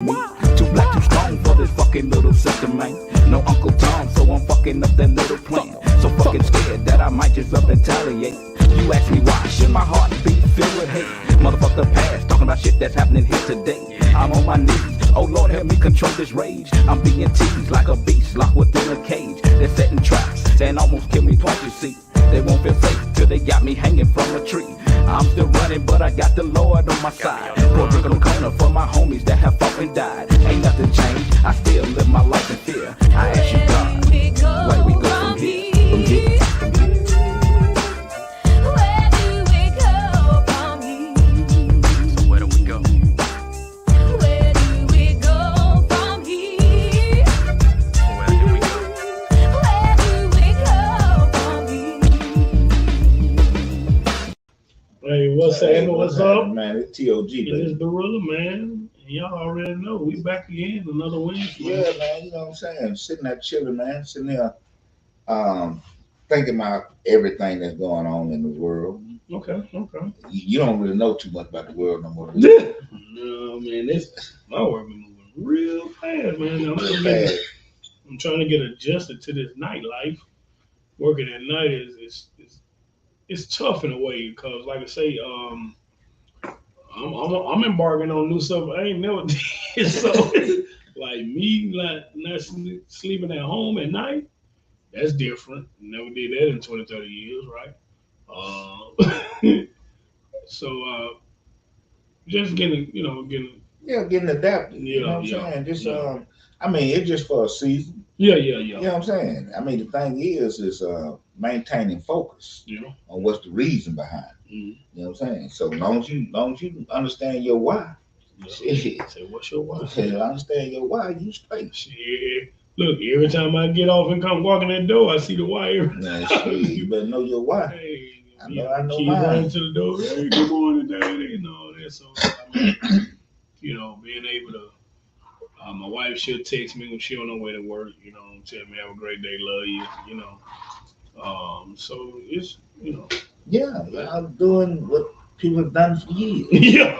Too black, too strong for this fucking little sister, man. No Uncle Tom, so I'm fucking up that little plan. So fucking scared that I might just up and retaliate. You ask me why, should my heart be filled with hate? Motherfuck the past, talking about shit that's happening here today. I'm on my knees, oh Lord help me control this rage. I'm being teased like a beast locked within a cage. They're setting traps and almost kill me twice, you see. They won't feel safe till they got me hanging from a tree. I'm still running, but I got the Lord on my side. Pour a drink on the corner for my homies that have fought and died. Ain't nothing changed, I still live my life in fear. I ask you God, where we go from here? From here. Where do we go from here? So where do we go? Where do we go from here? Where do we go? Where do we go from here? Hey, what's happening? What's up? Man, it's T.O.G, It is baby. Gorilla, man. Y'all already know we back again another Wednesday. Yeah, man, you know what I'm saying? Sitting there chilling, man. Sitting there thinking about everything that's going on in the world. Okay. You don't really know too much about the world no more. No, man, my work been moving real fast, man. I'm trying to get adjusted to this nightlife. Working at night is it's tough in a way because, like I say, I'm embarking on new stuff I ain't never did. So, like me, not sleeping at home at night, that's different. Never did that in 20, 30 years, right? Just getting, Getting adapted. You know what I'm saying? Just I mean, it's just for a season. Yeah. You know what I'm saying? I mean, the thing is maintaining focus on what's the reason behind it. Mm-hmm. You know what I'm saying? So long as you understand your why. Shit. Say, what's your why? Okay, I understand your why, you straight. Shit. Look, every time I get off and come walking that door, I see the why every Man, time. shit, you better know your why. Hey, I know keep mine. running to the door. Hey, good morning, Daddy, and all that. So, I mean, being able to, my wife, she'll text me when she on her way to work, tell me have a great day, love you, so it's, Yeah, I'm doing what people have done for years, yeah,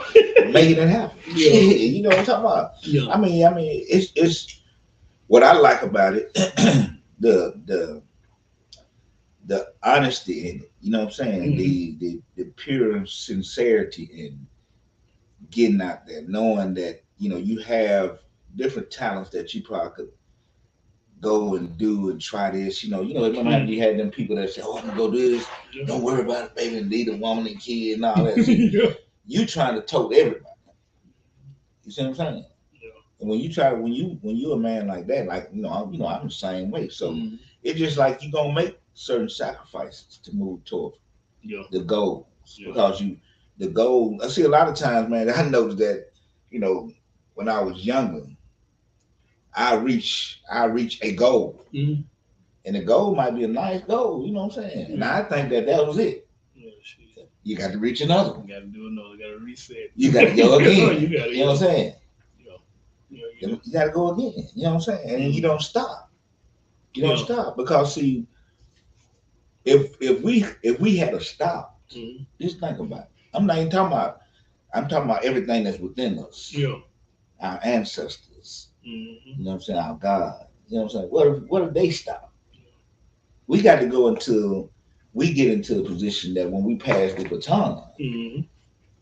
making it happen. Yeah. You know what I'm talking about? yeah, I mean, it's what I like about it, the honesty in it. You know what I'm saying? Mm-hmm. The pure sincerity in getting out there, knowing that you have different talents that you probably could go and do and try this. Remember you had them people that say, "Oh, I'm gonna go do this. yeah. Don't worry about it, baby. Need a woman and kid and all that." Yeah. You trying to tote everybody. You see what I'm saying? Yeah. And when you a man like that, like I'm the same way. So Mm-hmm. it's just like you gonna make certain sacrifices to move toward Yeah. the goals Yeah. because the goal. I see a lot of times, man. I noticed that when I was younger, I reach a goal. Mm-hmm. And the goal might be a nice goal, you know what I'm saying? And I think that was it. Yeah, shit. You got to reach another one. You got to do another. You got to reset. You got to go again. You got to. You know what I'm saying? Yeah. You got to go again. You know what I'm saying? And you don't stop. You don't stop because see, if we had to stop, just think about it. I'm not even talking about. I'm talking about everything that's within us. Yeah. Our ancestors. Mm-hmm. You know what I'm saying? Our God. You know what I'm saying? What if they stop? We got to go until we get into a position that when we pass the baton,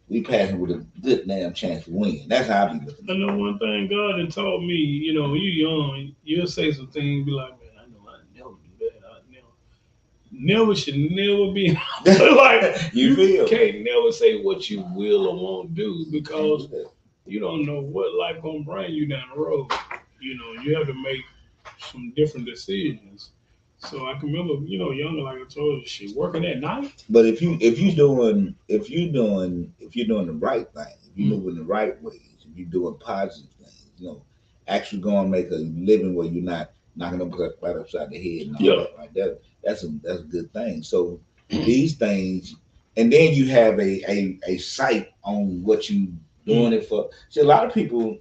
we pass it with a good damn chance to win. That's how I be looking. I know one thing God had taught me, you young, you'll say some things, be like, man, I know I never do that. I never should never be like you can't never say what you will or won't do because you don't know what life gonna bring you down the road. You have to make some different decisions. So I can remember, younger, like I told you, shit, working at night. But if you're doing the right thing, if you're moving the right ways, if you're doing positive things, actually go and make a living where you're not knocking them right upside the head and all that, right? That's a good thing. So these things, and then you have a sight on what you doing it for. See, a lot of people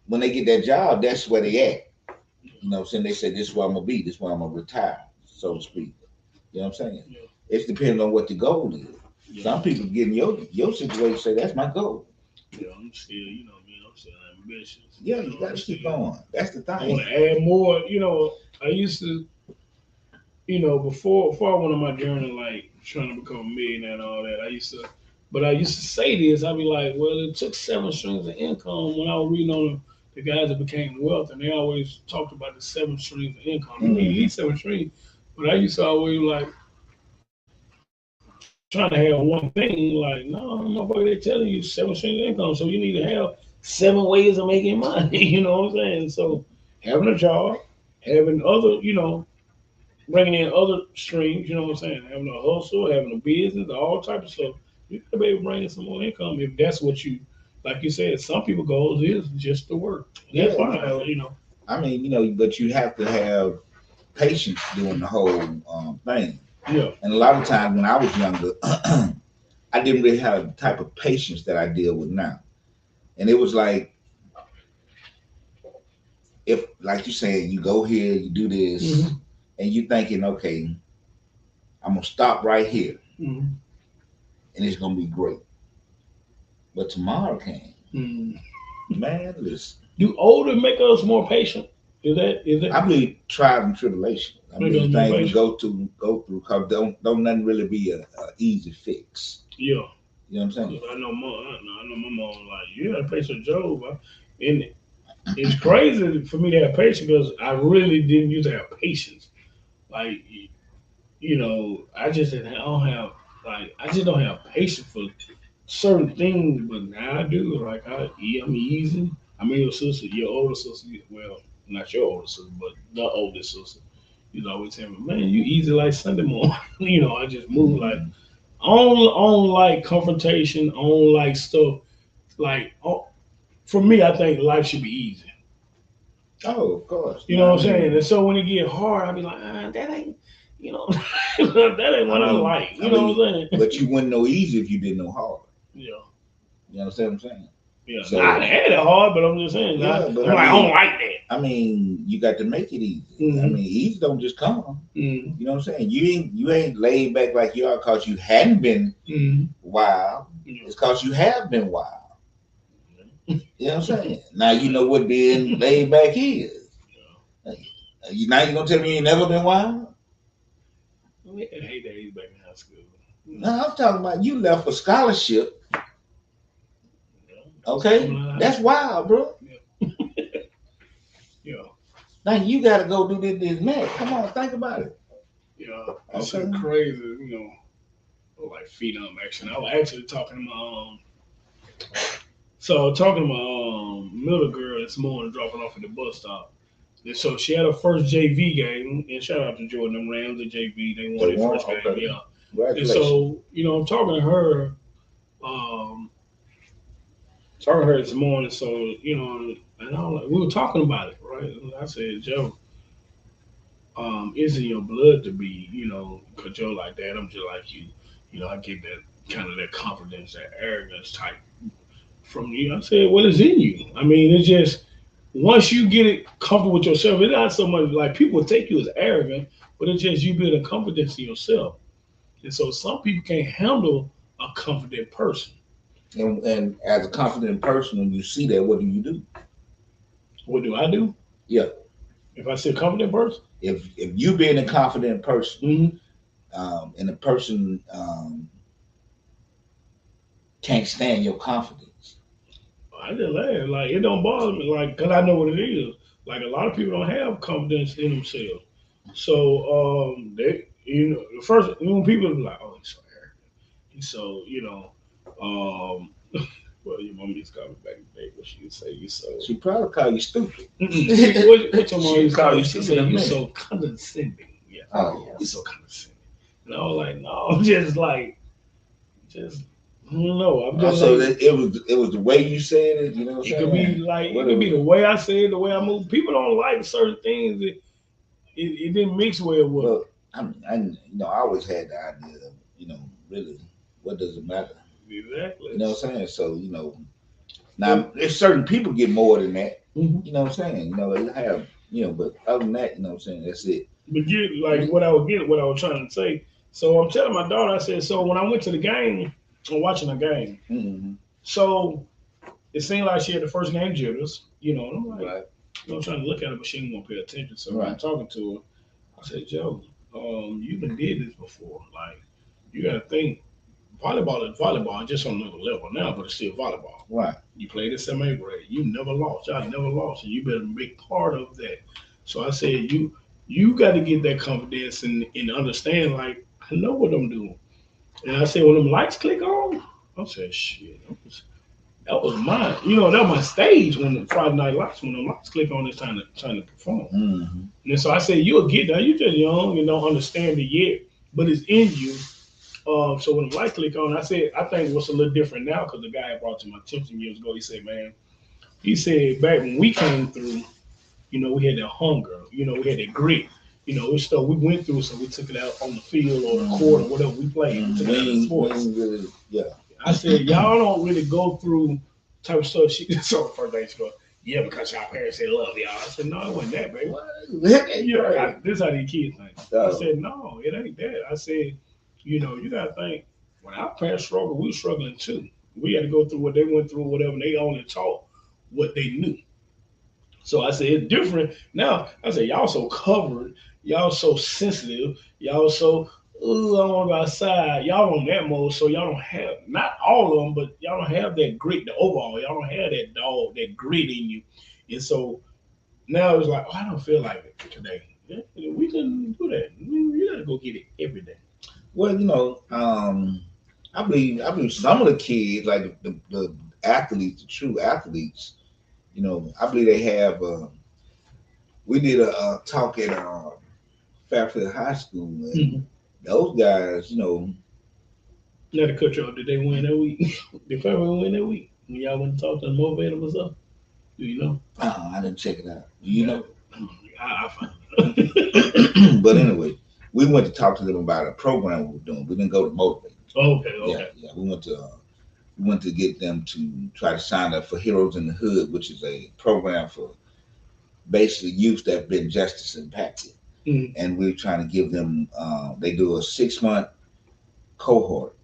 when they get that job, that's where they at. You know what I'm saying? They say, this is where I'm going to be. This is where I'm going to retire, so to speak. You know what I'm saying? Yeah. It's depending on what the goal is. Yeah. Some people get in your situation say, that's my goal. Yeah, I'm still, I'm still ambitious. Yeah, you got to keep going. That's the I want thing. to add more. I used to, before I went on my journey, like trying to become a millionaire and all that, I used to say this. I'd be like, well, it took 7 streams of income when I was reading on the guys that became wealth, and they always talked about the 7 streams of income. You need at Hmm. least 7 streams. But I used to always like trying to have one thing. Like, no, motherfucker, they telling you 7 streams of income, so you need to have 7 ways of making money. You know what I'm saying? So having a job, having other, bringing in other streams, you know what I'm saying? Having a hustle, having a business, all type of stuff. You gotta be able to bring in some more income if that's what you, like you said. Some people goals is just to work. And that's Yeah, fine, I mean, but you have to have patience doing the whole thing. Yeah. And a lot of times when I was younger, I didn't really have the type of patience that I deal with now. And it was like, if, like you saying, you go here, you do this, Hmm. and you thinking, okay, I'm gonna stop right here, Hmm. and it's gonna be great. But tomorrow came, Hmm. man. Listen, Do older make us more patient? Is I that believe trials and tribulation. I make us believe more things we patient? go through, cause don't nothing really be a easy fix. Yeah. You know what I'm 'Cause saying? I know my mom like you got patient Job, and it's crazy for me to have patience because I really didn't used to have patience. Like I don't have I just don't have patience for certain things, but now I do. Like I'm easy. I mean, your older sister, well, not your older sister, but the oldest sister. Always tell me, man, you easy like Sunday morning. I just move like Mhm. on like confrontation, on like stuff. Like for me, I think life should be easy. Oh, of course. You No, know I what I'm saying? And mean, so when it get hard, I be like, that ain't, you know, that ain't I what I mean, like. You know what I'm saying? but you wouldn't know easy if you didn't know hard. Yeah, You understand what I'm saying? yeah. Nah, I So had it hard, but I'm just saying, yeah, but I'm I like, I don't mean, like that. you got to make it easy. I Mm-hmm. mean, easy don't just come. Mm-hmm. You know what I'm saying? You ain't laid back like you are because you hadn't been Mm-hmm. wild. Yeah. It's because you have been wild. You know what I'm saying? Now you know what being laid back is. Now you gonna tell me you ain't never been wild? We had hate days back in high school. You No, I'm talking about you left for scholarship. Coming Okay, out of high that's school. wild, bro. Yeah. Yeah. Now you got to go do this and that. Come on, think about it. Yeah. That Okay. shit crazy. Like feet on action. I was actually talking to my talking to my middle girl this morning, dropping off at the bus stop. And so she had her first JV game, and shout out to Jordan, them Rams at JV. They won They their won. first game, Okay. yeah. And Congratulations. so, I'm um, talking to her this morning. So, and I was like, we were talking about it, right? And I said, Joe, it's in your blood to be, cause Joe like that. I'm just like you. I get that kind of that confidence, that arrogance type from you. I said, well, it's in you. I mean, it's just once you get it comfortable with yourself, it's not so much like people take you as arrogant, but it's just you building confidence in yourself. And so some people can't handle a confident person. And as a confident person, when you see that, what do you do? What do I do Yeah. if I see a confident person? If you being a confident person, Mm-hmm. and the person can't stand your confidence. I just laugh. Like it don't bother me. Like because I know what it is. Like a lot of people don't have confidence in themselves. So they the first when people be like, oh, he's so arrogant. He's so well, your mom used to call me back in the day. What she would say, you so. She probably call you stupid. What your mom She used to call call you? you She stupid in said a you minute. so condescending. Yeah, Oh, you so condescending. And I was like, no, just like, just I don't know. I'm just also like, it was the way you said it. You know what I'm it could be saying? like, it could be Whatever. the way I say it, the way I move. People don't like certain things. It didn't mix well with them. Well, I always had the idea of really, what does it matter? Exactly. You know what I'm saying? So now there's certain people get more than that. Mhm. You know what I'm saying? They have but other than that, what I'm saying, that's it. But get like what I was getting, what I was trying to say. So I'm telling my daughter, I said, so when I went to the game, I'm watching the game. Mm-hmm. So it seemed like she had the first name jitters, and I'm like, Right. I'm trying to look at her, but she didn't want to pay attention. So when I'm Right. talking to her, I said, Joe, you been did this before. Like, you got to think volleyball is volleyball, just on another level now, but it's still volleyball. Right. You played in seventh grade. You never lost. Y'all never lost, and you better be part of that. So I said, you got to get that confidence and understand. Like, I know what I'm doing. And I said, when them lights click on, I said, shit, that was mine. That was my stage when the Friday Night Lights, when the lights click on, it's time to perform. Mm-hmm. And so I said, you'll get there. You just young and don't understand it yet, but it's in you. So when the light click on, I said, I think what's a little different now because the guy had brought to my attention years ago. He said, man, he said back when we came through, we had that hunger, we had that grit. It's stuff we went through, so we took it out on the field or the court or whatever we played. We took it out in sports. Really, yeah. I said, y'all don't really go through type of stuff. She so the first day she goes, yeah, because y'all parents say love y'all. I said, no, it wasn't that, baby. This is how these kids think. I said, no, it ain't that. I said, you gotta think when our parents struggled, we were struggling too. We had to go through what they went through, whatever. And they only taught what they knew. So I said it's different now. I said y'all so covered, y'all so sensitive, y'all so I don't want to go outside. Y'all on that mode, so y'all don't have not all of them, but y'all don't have that grit. The overall, y'all don't have that dog, that grit in you. And so now it's like, oh, I don't feel like it today. Yeah, we can do that. You gotta go get it every day. Well, I believe some of the kids, like the athletes, the true athletes, I believe they have. We did a talk at Fairfield High School, and Mm-hmm. those guys, Not to cut you off. Did they win that week? Did Fairfield win that week? When y'all went to talk to them, motivate them or something? Do you know? I didn't check it out. You know, I found it. but anyway, we went to talk to them about a program we were doing. We didn't go to motivate. Okay, Yeah, okay. yeah. We went to get them to try to sign up for Heroes in the Hood, which is a program for basically youth that have been justice impacted. Mm. And we're trying to give them. They do a 6 month cohort,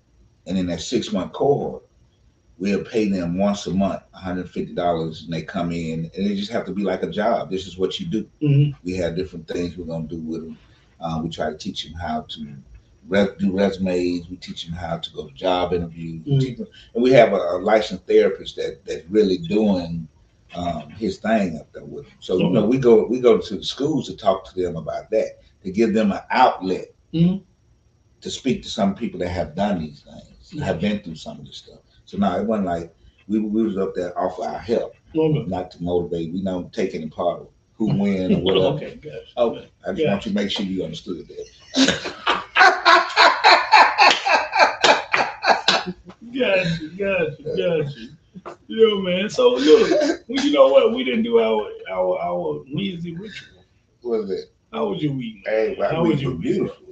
and in that 6 month cohort, we'll pay them once a month, $150, and they come in, and they just have to be like a job. This is what you do. Mm-hmm. We have different things we're gonna do with them. We try to teach them how to do resumes. We teach them how to go to job interviews. Mm-hmm. And we have a licensed therapist that's really doing his thing up there with them. So we go to the schools to talk to them about that, to give them an outlet Mm-hmm. to speak to some people that have done these things, have been through some of this stuff. So now it wasn't like we was up there offer our help, Okay. not to motivate. We don't take any part of who win or whatever. Okay, gotcha. Okay, I just Yeah. want you to make sure you understood that. Gotcha. Yeah, man. So look, you know what? We didn't do our Wednesday ritual. What is it? How was your week? Hey, my How week was your was week? beautiful.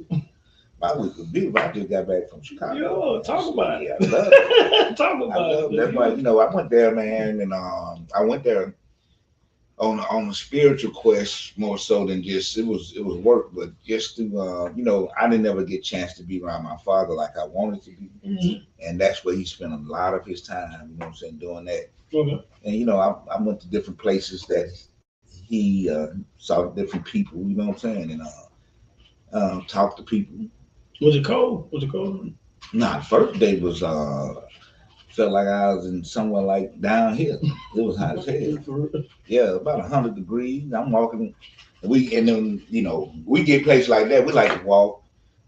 My week was beautiful. I just got back from Chicago. Yo, talk about it. I love it. Talk I about love it. it. That's why I went there, man, and I went there on a spiritual quest more so than just it was work, but just to I didn't ever get a chance to be around my father like I wanted to be, Mhm. and that's where he spent a lot of his time. You know what I'm saying, doing that. Okay. And I went to different places that he saw different people. You know what I'm saying, and talked to people. Was it cold? Was it cold? Nah, the first day was felt like I was in somewhere like down here. It was hot as hell. For real? Yeah, about 100 degrees. I'm walking. And then we get places like that. We like to walk,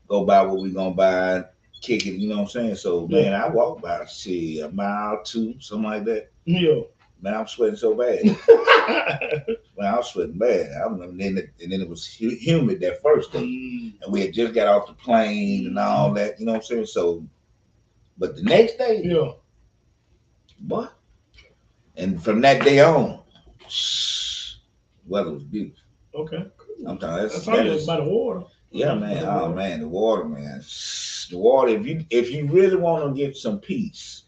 go buy what we gonna buy, kick it. You know what I'm saying? So Yeah. man, I walked by a mile, two, something like that. Yeah. Man, I'm sweating so bad. Man, I was sweating bad. And then it was humid that first day, and we had just got off the plane and all that. You know what I'm saying? So, but the next day, Yeah. boy, and from that day on, weather was beautiful. Okay. I'm telling you, That's probably by the water. yeah, man. Oh man, the water, man. The water. If you really want to get some peace,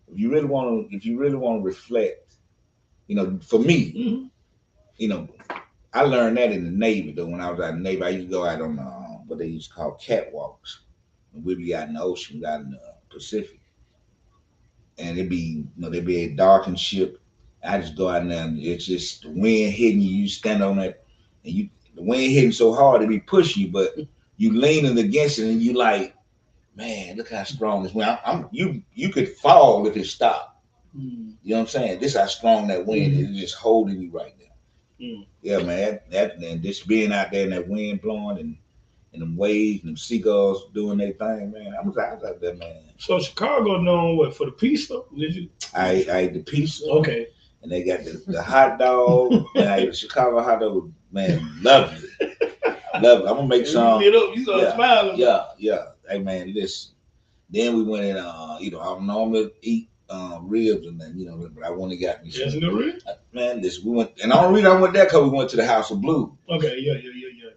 if you really want to reflect, for me, Mm-hmm. you know, I learned that in the Navy. Though when I was out in the Navy, I used to go out on what they used to call catwalks. And we'd be out in the ocean, out in the Pacific, and it'd be there'd be a darkened ship. I just go out there and it's just the wind hitting you. You stand on it, and the wind hitting so hard it be pushing you, but you leaning against it, and you like, man, look how strong this wind. You could fall if it stopped. Mm. You know what I'm saying? This how strong that wind is. Mhm. It's just holding you right now. Mm. Yeah, man. That and just being out there and that wind blowing and them waves and them seagulls doing their thing, man. I was out there, man. So Chicago known what for the pizza? Did you? I ate the pizza. Okay. And they got the hot dog. Man, I ate the Chicago hot dog. Man, lovely. Lovely. I'm gonna make some. You lit up. You started Yeah, smiling. yeah. Hey man, listen. Then we went in. I don't normally eat ribs and then but I only got me Yes, some. no real. Man, listen. We went, and the only reason I went there because we went to the House of Blue. Okay. Yeah.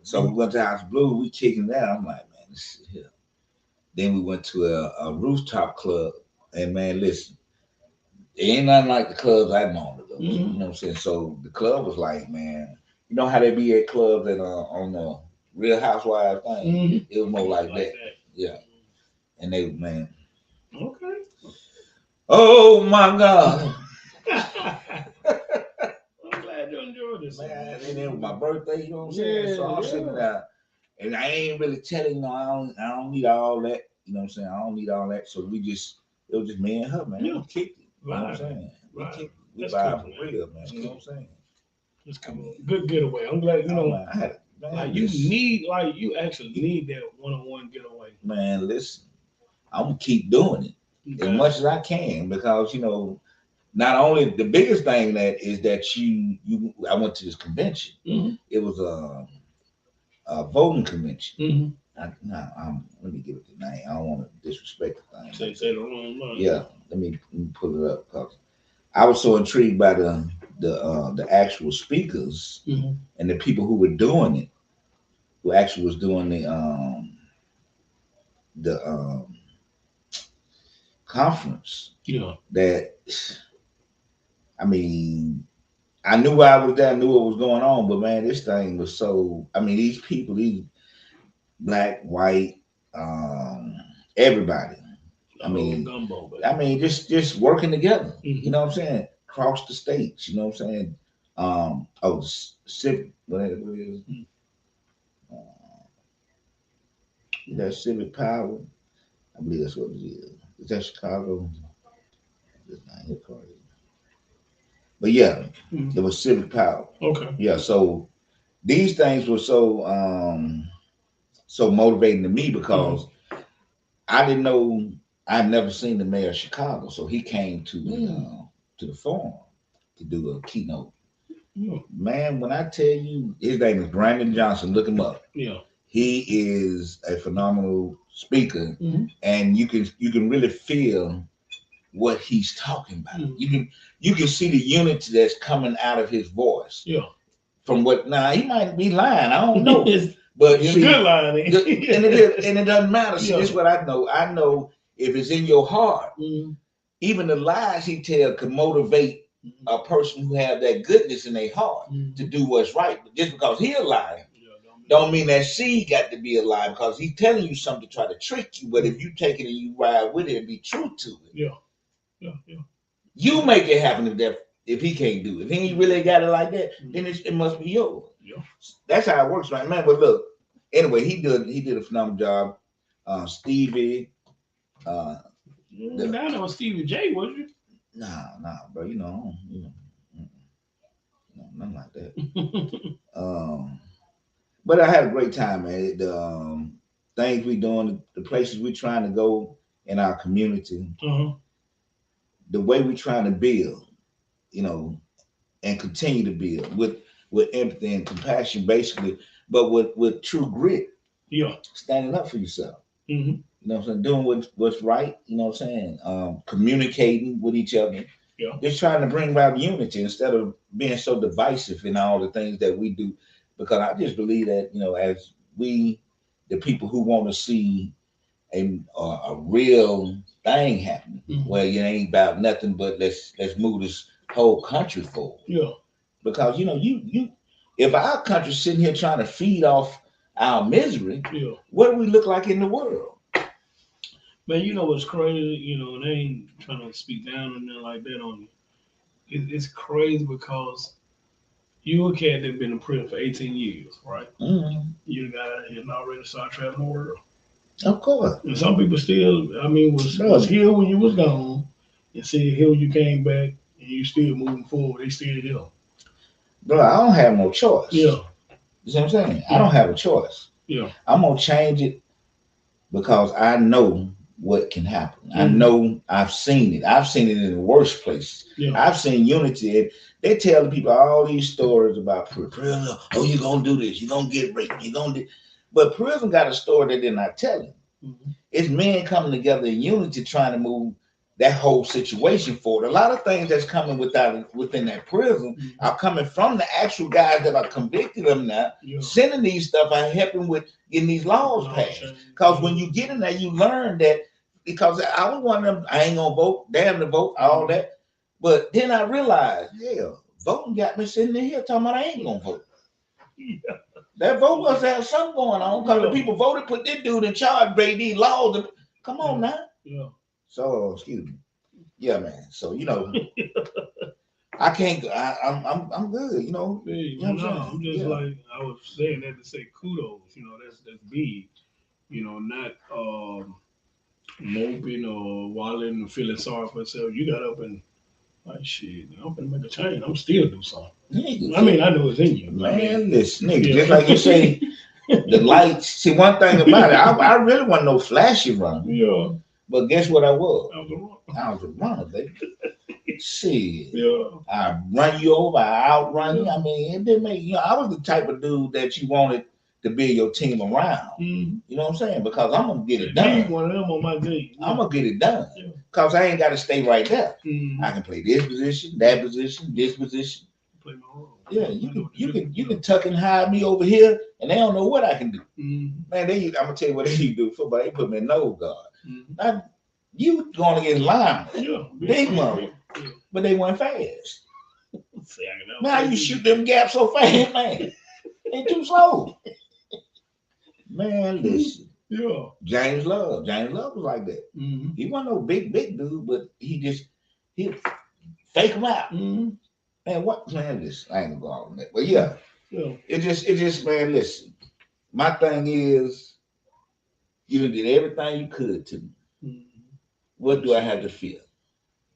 So we went to the House of Blue. We kicking that. I'm like, man, this is here. Then we went to a rooftop club, and man, listen. It ain't nothing like the clubs I wanted to go to. You know what I'm saying? So the club was like, man, you know how they be at clubs that on the Real Housewives thing? Mm-hmm. It was more like that. Yeah. And they, man. Okay. Oh my God. I'm glad you enjoyed this. Man, and it was my birthday, you know what I'm saying? So I'm sitting there, and I ain't really telling I don't need all that. You know what I'm saying? I don't need all that. So it was just me and her, man. Yeah. We kicked it. You know what I'm Right. saying? We Right. kicked it. We That's vibe cool, for real, man. You know what I'm saying? It's cool. Good getaway. I'm glad Man, I had man, like listen, you actually need that one-on-one getaway. man, listen. I'm gonna keep doing it as much as I can because not only the biggest thing that is that I went to this convention. Mm-hmm. It was a voting convention. Mm-hmm. Let me give it the name. I don't want to disrespect the thing. Say the wrong line. Yeah, let me pull it up because I was so intrigued by the actual speakers Mm-hmm. and the people who were doing it, who actually was doing the conference. Yeah. That I mean, I knew I was there, I knew what was going on, but man, this thing was so. I mean, these people, these black, white, everybody. Gumbo, Just working together. Mm-hmm. You know what I'm saying? Across the states. You know what I'm saying? Civic. What it is? That Civic Power. I believe that's what it is. Is that Chicago? It's not here, Cardi. But yeah, it was Civic Power. Okay. Yeah. So these things were so motivating to me because I didn't know. I'd never seen the mayor of Chicago, so he came to the forum to do a keynote. Man, when I tell you, his name is Brandon Johnson. Look him up. Yeah. He is a phenomenal speaker, Mm-hmm. and you can really feel what he's talking about. Mm-hmm. You can see the unity that's coming out of his voice. Yeah. From what now he might be lying. I don't know. But it's see, good line, and it doesn't matter. See, this is what I know. I know if it's in your heart, even the lies he tells can motivate a person who have that goodness in their heart to do what's right. But just because he a liar, don't mean that seed got to be a lie because he's telling you something to try to trick you. But if you take it and you ride with it and be true to it, you make it happen if he can't do it. If he ain't really got it like that, then it must be yours. Yeah. That's how it works, right, man. But look, anyway, he did a phenomenal job. Stevie, down on Stevie J, was you? Nah, bro. No, nothing like that. But I had a great time, man. The things we doing, the places we trying to go in our community, the way we trying to build, and continue to build with empathy and compassion, basically, but with true grit. Yeah. Standing up for yourself. Mm-hmm. You know what I'm saying? Doing what's right. You know what I'm saying? Communicating with each other. Yeah. Just trying to bring about unity instead of being so divisive in all the things that we do. Because I just believe that, as we, the people who want to see a real thing happen, where it ain't about nothing but let's move this whole country forward. Yeah. Because you if our country's sitting here trying to feed off our misery, what do we look like in the world? Man, you know what's crazy? You know, and I ain't trying to speak down or nothing like that on you. It's crazy because you a cat that been in prison for 18 years, right? Mm-hmm. You got out here and already started traveling the world. Of course. And some people still, I mean, was Brother, here when you was gone, and see here when you came back, and you still moving forward. They still here. bro, I don't have no choice. Yeah, You see what I'm saying? I yeah, don't have a choice. yeah. I'm gonna change it because I know what can happen. I Mhm. know I've seen it. I've seen it in the worst places. Yeah. I've seen unity. And they tell the people all these stories about prison. Oh, you're gonna do this, you're gonna get raped, you're gonna do. But prison got a story that they're not telling. Mhm. It's men coming together in unity trying to move that whole situation forward. A lot of things that's coming within that prison Mhm. are coming from the actual guys that are convicted them now, Yeah. sending these stuff and helping with getting these laws passed. Because when you get in there, you learn that. Because I was one of them, I ain't gonna vote, damn the vote, all that. But then I realized, yeah, voting got me sitting in here talking about I ain't gonna vote. Yeah. That vote must have something going on because the Yeah. people voted, put this dude in charge, break these laws. And, come on now. Yeah. So, excuse me. Yeah, man. So, you know, I can't. I'm good. You know. Hey, You know what no, I'm saying? I'm just Yeah. like I was saying that to say kudos. You know, that's big. You know, not moping or walling and feeling sorry for yourself. You got up and like shit. I'm gonna make a change. I'm still do something. Niggas, I mean, I know it's in you. man, I mean, listen, nigga, yeah. just like you say, the lights. See, one thing about it, I really wasn't no flashy runner, Yeah, but guess what I was? I was wrong. I was a runner, baby. Shit. Yeah, I run you over, I outrun you. Yeah. I mean, it didn't make, you know, I was the type of dude that you wanted to build your team around. mm-hmm. You know what I'm saying? Because I'm gonna get it Need done. one of them on my team. Yeah. I'm gonna get it done. Yeah. Because I ain't gotta stay right there. Mhm. I can play this position, that position, this position. Play my role. Yeah, I you know can what to you do. can you can tuck and hide me over here, and they don't know what I can do. Mhm. Man, I'm gonna tell you what they do. Football, they put me in nose guard. Mhm. Now, you going against linemen, Yeah, big mama, Yeah. but they went fast. See, I can never Man, how play you defense. shoot them gaps so fast, man? They too slow. Man, listen. Yeah. James Love was like that. Mm-hmm. He wasn't no big dude, but he fake him out. Mm-hmm. Man, what man? Listen, I ain't gonna go on that, but yeah, Yeah. it just man. Listen, my thing is, you done did everything you could to me. Mm-hmm. What do I have to feel?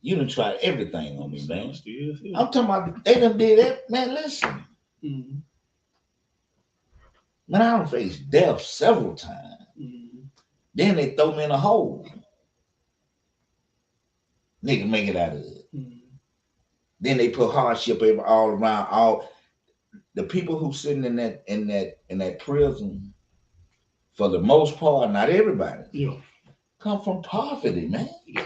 You done tried everything on me, man. Still, I'm talking about they done did that, man. Listen, Mm-hmm. man, I done faced death several times. Mm-hmm. Then they throw me in a hole. Nigga make it out of it. Mm-hmm. Then they put hardship all around. All the people who sitting in that prison, for the most part, not everybody, Yeah. come from poverty, man. Yeah.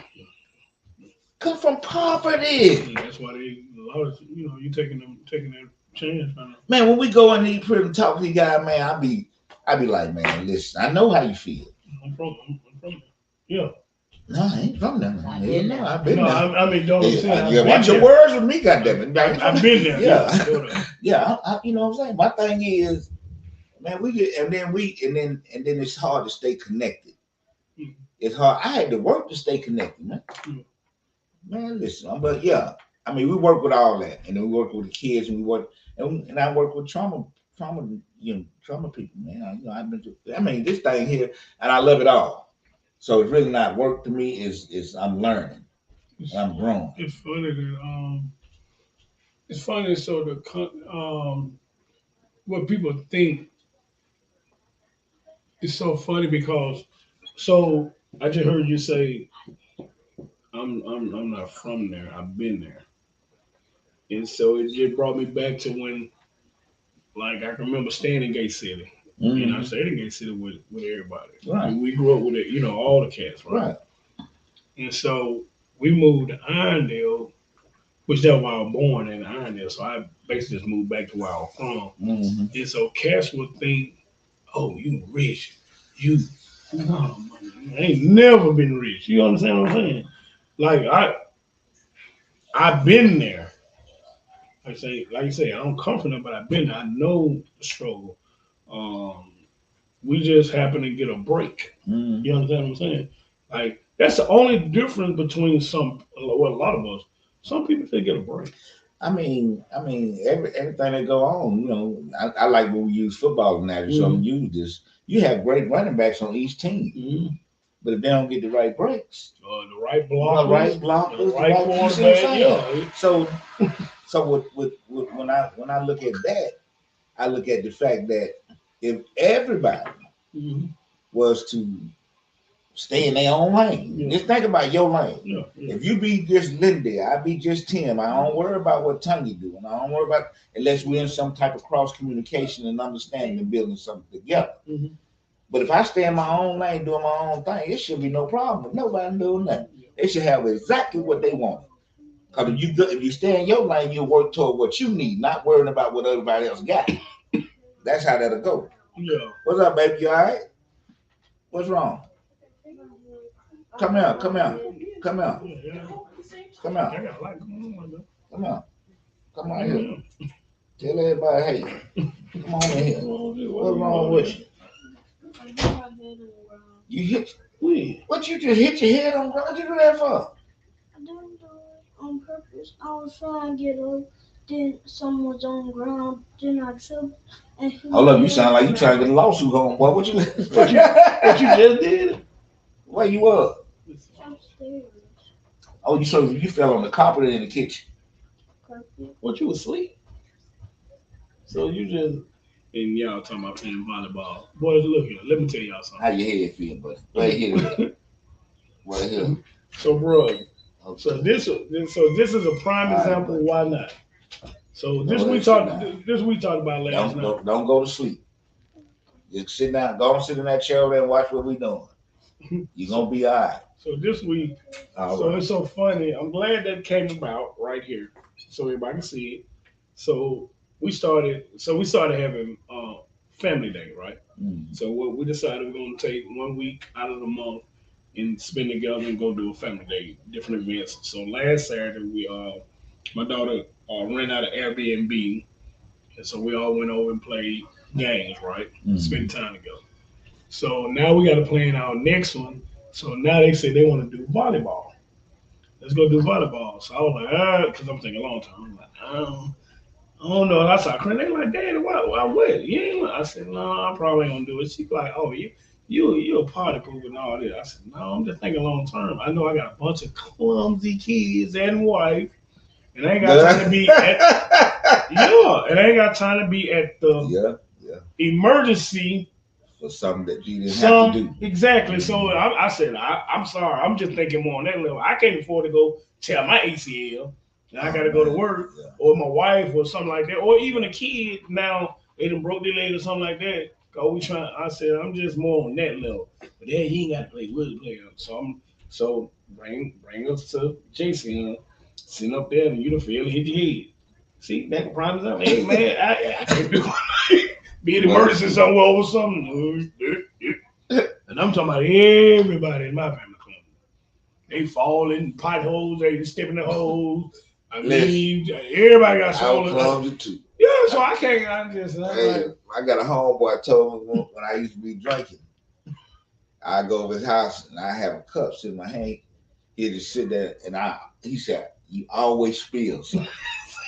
Come from poverty. Yeah. That's why they a lot of you taking that chance. Man, when we go in these prison talk to these guys, man, I be like, man, listen, I know how you feel. I'm from there. Yeah. No, I ain't from there. I've been there. I've been No, there. I mean, don't Yeah, say I've yeah, been watch your there. words with me, goddamn it. I've been there. Yeah. Yeah, you know what I'm saying? My thing is, man, we get and then it's hard to stay connected. Mhm. It's hard. I had to work to stay connected, man. Mhm. Man, listen, but yeah, I mean, we work with all that, and then we work with the kids, and we work, and I work with trauma people, man. I've been through. I mean, this thing here, and I love it all. So it's really not work to me. Is I'm learning, and I'm growing. It's funny that it's funny so what people think is so funny because so I just heard you say I'm not from there. I've been there, and so it just brought me back to when like I can remember staying in Gate City. And I Mhm. stayed in Gate City with everybody. Right. We grew up with it, all the cats, right? Right. And so we moved to Irondale, which that's where I was born in Irondale. So I basically just moved back to where I was from. Mm-hmm. And so cats would think, oh, you rich. You no, I ain't never been rich. You understand what I'm saying? Like I've been there. Like you say, I don't come from there, but I've been there. I know the struggle. Um, we just happen to get a break. Mm-hmm. You understand what I'm saying? Like that's the only difference between a lot of us. Some people they get a break. Everything that go on, I like when we use football analogy, so I'm use this. You have great running backs on each team, but if they don't get the right breaks, the right blockers, the right quarterback, yeah. So when I look at that, I look at the fact that if everybody was to stay in their own lane. Just think about your lane. If you be just Lindy, I be just Tim. I don't worry about what Tanya do, and I don't worry about unless we're in some type of cross communication and understanding and building something together. But if I stay in my own lane doing my own thing, it should be no problem. Nobody doing nothing. They should have exactly what they want. Because if you stay in your lane, you'll work toward what you need, not worrying about what everybody else got. That's how that'll go. Yeah. What's up, baby? You all right? What's wrong? Come here. Come on here. Come on here. Tell everybody, hey, come on in here. What's wrong with you? You hit what you just hit your head on? What you do that for? I didn't do it on purpose. I was trying to get up, then someone was on the ground, then I tripped. Hold up, you sound like you trying to get a lawsuit home, boy. What you just did? Where you up? Upstairs. Oh, you fell on the carpet in the kitchen. Carpet. What, you asleep? So you just and y'all talking about playing volleyball. Boys, look here, let me tell y'all something. How your head feel, buddy? Right here. Right here. So bro, okay. so this is a prime example why not. So this we talked about last night. Don't go to sleep. Just sit down. Go and sit in that chair over there and watch what we doing. You're gonna be all right. So this week, It's so funny. I'm glad that came about right here, so everybody can see it. So we started having family day, right? So what we decided we're gonna take 1 week out of the month and spend together and go do a family day, different events. So last Saturday we my daughter ran out of Airbnb, and so we all went over and played games, right? Spend time together. So now we got to plan our next one. So now they say they want to do volleyball. Let's go do volleyball. So I was like, because I'm thinking long term. I'm like, I don't know. And I saw Corinne, they like, Daddy, why what? You ain't. I said, no, I probably ain't gonna do it. She's like, oh, you a party pooper and all that. I said, no, I'm just thinking long term. I know I got a bunch of clumsy kids and wife, and I ain't got time to be at and I ain't got time to be at the emergency for something that you didn't have to do. Exactly. So I said, I'm sorry. I'm just thinking more on that level. I can't afford to go tear my ACL. And I got to go to work, or my wife, or something like that, or even a kid. Now they done broke their leg or something like that. I said I'm just more on that level. But then he ain't got to play with player. So bring us to Jason, sitting up there, and you done feel hit your head. See, that prime example. Hey man, I can't be an emergency somewhere over something. And I'm talking about everybody in my family club. They fall in potholes, they step in the holes. I mean, everybody got swollen. Too. Yeah, so I can't. I got a homeboy told me when I used to be drinking, I go over his house and I have a cup in my hand. He'd just sit there and he said, you always spill something.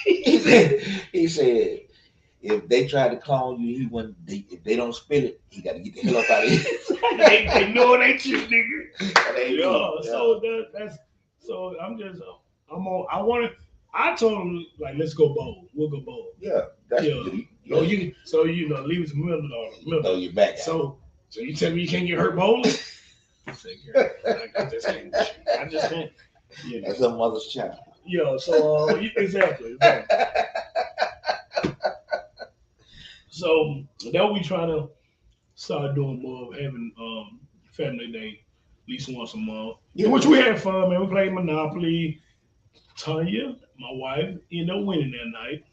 he said, if they try to clone you, if they don't spill it, he got to get the hell up out of here. they know they cheat, nigga. So I'm just, I want to. I told him, like, let's go bowl. We'll go bowl. Yeah, that's leave it to middle. Throw your back out. So you tell me you can't get hurt bowling? I said, girl, I just can't. That's her mother's child. Yeah, so exactly. So that we trying to start doing more of having family day at least once a month. Yeah, which we had fun, man. We played Monopoly. Tanya, my wife, ended up winning that night.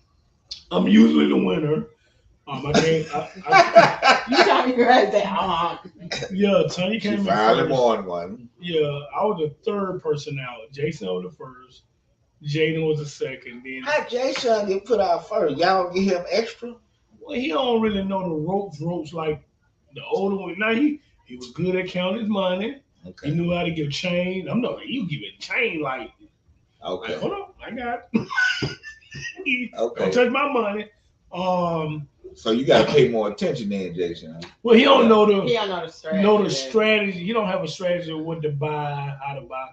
I'm usually the winner. You tell me right there. Yeah, Tanya came in finally won one. Yeah, I was the third person out. Jason was the first. Jaden was the second. Then how Jason get put out first? Y'all give him extra? Well, he don't really know the ropes like the older one. Now he was good at counting his money. Okay. He knew how to give chain. I'm not. You give it chain like Okay. hold on, I got it. Okay. Don't touch my money. So you got to pay more attention then, Jason. Huh? Well, he don't know He the don't know the strategy. He don't have a strategy of what to buy, how to buy.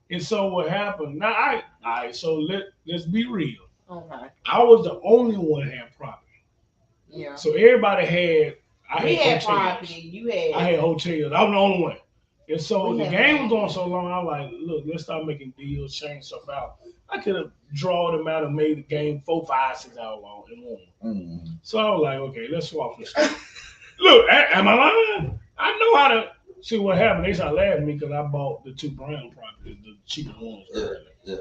And so what happened? Now all right. So let's be real. Okay. I was the only one that had property. Yeah. So everybody had. I We had had hotels. property. You had. I had hotels. I was the only one. And so We the had game was land. going so long. I was like, look, let's start making deals, change stuff out. I could have drawn them out and made the game 4, 5, 6 hours long and won. Mm-hmm. So I was like, okay, let's swap this stuff. Look, am I lying? I know how to see what happened. They started laughing at me because I bought the 2 brown properties, the cheaper ones. Yeah.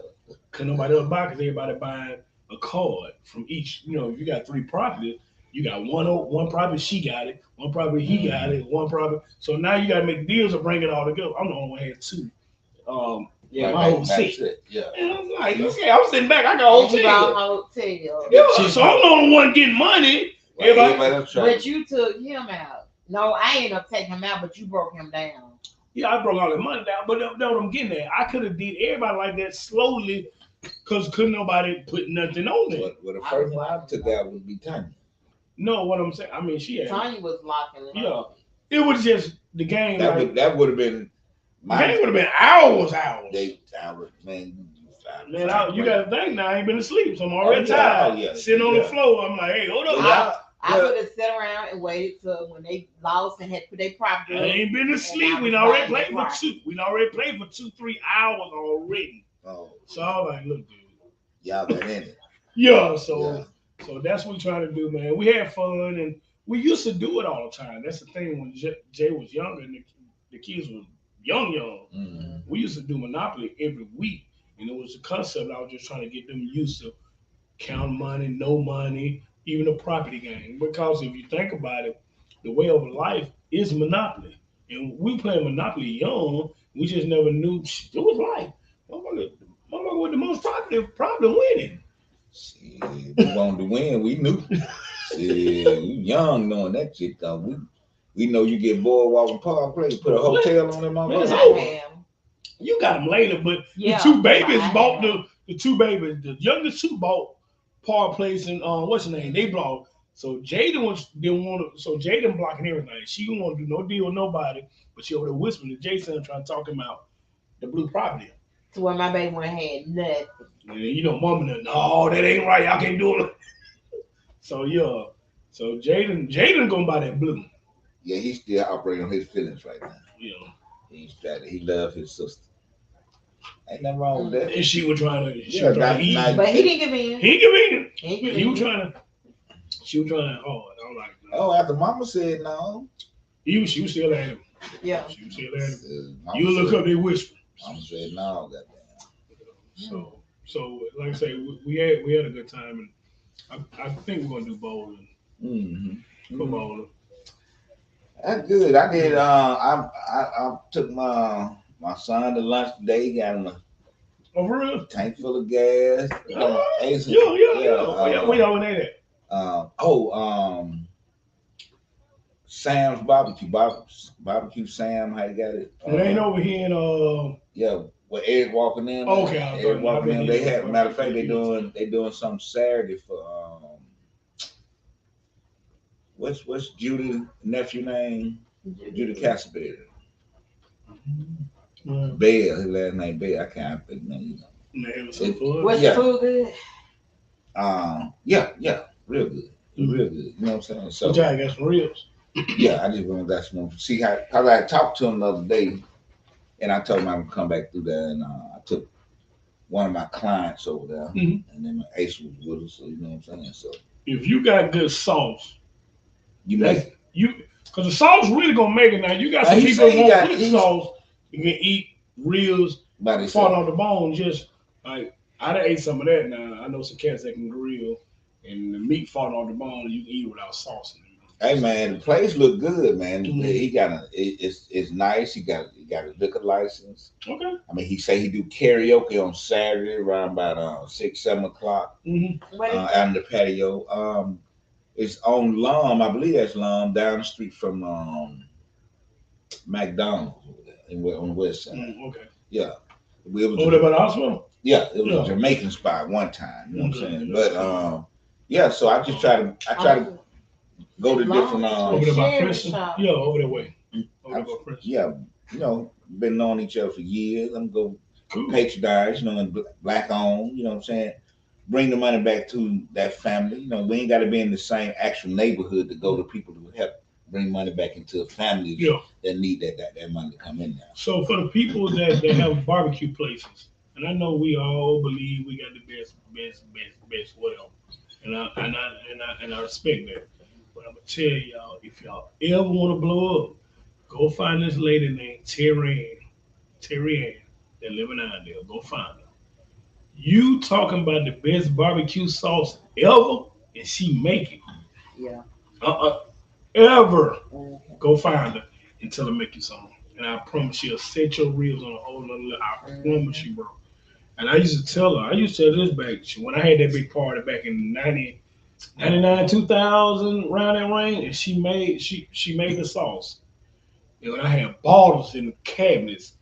Cause nobody else buy, cause everybody buying a card from each. You know, if you got 3 properties, you got one property, she got it, one property, he got it, one property. So now you got to make deals to bring it all together. I'm the only one who had 2. Yeah, my whole set. Yeah. And I'm like, okay, I'm sitting back. I got a And you bought hotel. hotel. Yeah, so I'm the only one getting money. Well, everybody else tried. But you took him out. No, I ended up taking him out, but you broke him down. Yeah, I broke all the money down, but that's what I'm getting at. I could have did everybody like that slowly, cause couldn't nobody put nothing on it. Well, the first one I took out would be Tanya. No, what I'm saying, I mean, she had. Tanya was locking it up. It was just the game. That would have been. The game would have been hours. Man, you got to think now. I ain't been asleep, so I'm already tired. Sitting on the floor, I'm like, hey, hold up. I would have sat around and waited till when they lost and had to put their property. I ain't been asleep. We already played for 2. We already played for 2, 3 hours already. Oh. So I was like, look, dude. Y'all got in it. Yeah, so that's what we trying to do, man. We had fun, and we used to do it all the time. That's the thing. When Jay was younger and the kids were young. Mm-hmm. We used to do Monopoly every week, and it was a concept. I was just trying to get them used to count money, no money, even a property game. Because if you think about it, the way of life is Monopoly, and we played Monopoly young. We just never knew it was life. Motherfucker with the most property probably winning. See, we wanted to win. We knew. See, we young knowing that shit though. We know you get bored walking park play, put a hotel on them. You got them later, but the 2 babies bought the 2 babies. The youngest 2 bought Park Place and what's her name? They bought. So Jaden didn't want to. So Jaden blocking everything. She didn't want to do no deal with nobody, but she over there whispering to Jason trying to talk him out the blue property. To where my baby one had nothing. And you know, mama, no, that ain't right. Y'all can't do it. So yeah, so Jaden gonna buy that blue. Yeah, he's still operating on his feelings right now. Yeah, he loves his sister. Ain't nothing wrong with that. And she was trying to, but he didn't give in. He didn't give in. He was trying to. She was trying hard. I'm like, no. Oh, after Mama said no. She was still at him. Yeah. She was still at him. You look up, they whisper. Mama said no, goddamn. So like I say, we had a good time, and I think we're gonna do bowling. Mm-hmm. Bowling. That's good. I did. I took my son to lunch today. Got him a real tank full of gas. Yeah. Where y'all went at? Sam's barbecue Sam. How you got it? It ain't over here in where Eric walking in. Okay, Eric walking in. They had, matter of fact, they doing something Saturday for what's Judy's nephew name? Judy Castleberry. Bell, his last name Bell. I can't think name. What's the food good? Yeah, real good. Real good. You know what I'm saying? So Johnny got some ribs. Yeah, I just want to got some see how, cause I talked to him the other day and I told him I would come back through there, and I took one of my clients over there, and then my Ace was with us, so you know what I'm saying. So if you got good sauce, you make because the sauce really gonna make it. Now you got some people who won't put sauce. You can eat ribs falling on the bone. Just like I done ate some of that. Now I know some cats that can grill, and the meat falling on the bone, you can eat without sauce in it. Hey man, the place look good, man. He got it's nice. He got a liquor license. Okay. I mean, he say he do karaoke on Saturday around about 6, 7 o'clock out in the patio. It's on Lum, I believe that's Lum, down the street from McDonald's. on the west side. Okay. Yeah. We was Over there by the hospital? yeah, it was Yeah. a Jamaican spot one time. You know what I'm Okay. saying? But yeah, so I just try to go to different Over there by Sherry Princeton? shop. Yeah, over that way. Over there by Princeton. yeah, been knowing each other for years. I'm go Cool. patronize, and black owned, you know what I'm saying? Bring the money back to that family. We ain't gotta be in the same actual neighborhood to go to people to help bring money back into families Yeah. that need that money to come in now. So for the people that have barbecue places, and I know we all believe we got the best, whatever, and I respect that. But I'm gonna tell y'all, if y'all ever want to blow up, go find this lady named Terry Ann, that live in Idell. Go find her. You talking about the best barbecue sauce ever, and she make it. Yeah. Ever. Mhm. Go find her and tell her make you some. And I promise she'll set your ribs on a whole nother level. I promise you, bro. And I used to tell her, this back when I had that big party back in 99, 2000, around that range, and she made the sauce. And I had bottles in the cabinets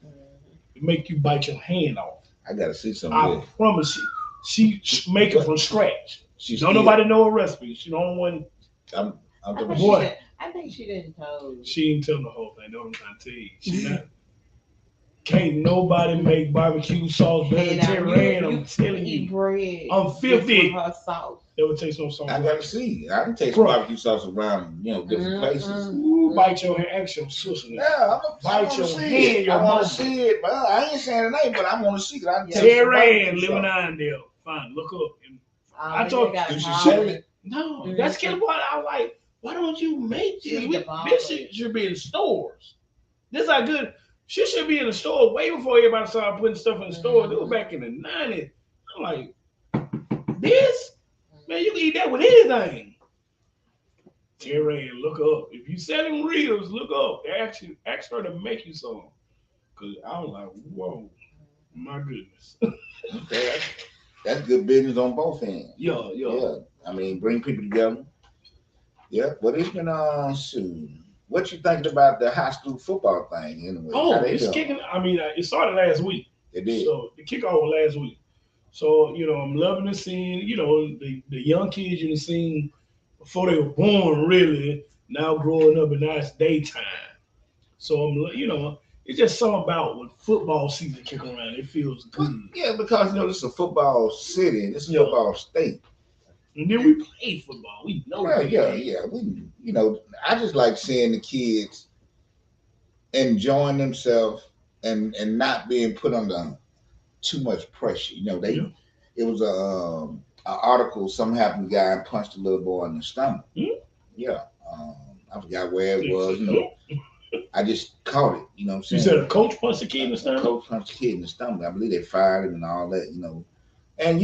to make you bite your hand off. I gotta see some I good. promise you. She make it from scratch. She's Don't nobody know a recipe. She the only one. I'm I talking think, about Boy. I think she didn't tell. She didn't tell the whole thing. That's what I'm trying to tell you. She not. Can't nobody make barbecue sauce better than Terry Ann. I'm telling you. Bread I'm 50. with her sauce. That would taste no sauce. I gotta see. I can taste Bro. barbecue sauce around, different places. Ooh, bite your hand. Ask your sister. Yeah, I Bite want your to see hand, it. your I want mama. to see it, but I ain't saying the name, but I want to see it. I can taste Terry some Ann, barbecue living sauce. Idell. Fine, look up. And I told- got Do she call sell it? no, Mhm. that's kind of what I like. Why don't you make this? She's the bomb. This shit should be in stores. This how good. She should be in the store way before everybody started putting stuff in the store. It was back in the 90s. I'm like, this? Man, you can eat that with anything. Terry Ann, look up. If you selling ribs, look up. Ask her to make you some. Cause I was like, whoa, my goodness. Okay, that's good business on both ends. Yeah. Yeah, I mean, bring people together. Yeah, but it's been soon. What you thinking about the high school football thing anyway? Oh, How they it's doing? kicking. I mean, it started last week. It did. So the kickoff was last week. So, I'm loving the scene, the young kids you seen before they were born, really, now growing up, and now it's daytime. So it's just something about when football season kick around, it feels good. Yeah, because this is a football city, this is a Yeah. football state. And then we play football. We know Yeah. I just like seeing the kids enjoying themselves and not being put under too much pressure. It was a article. Something happened. The guy punched a little boy in the stomach. Hmm? Yeah, I forgot where it was. I just caught it. You know what I'm You saying? said a coach punched a kid in the A stomach? coach punched a kid in the stomach. I believe they fired him and all that. And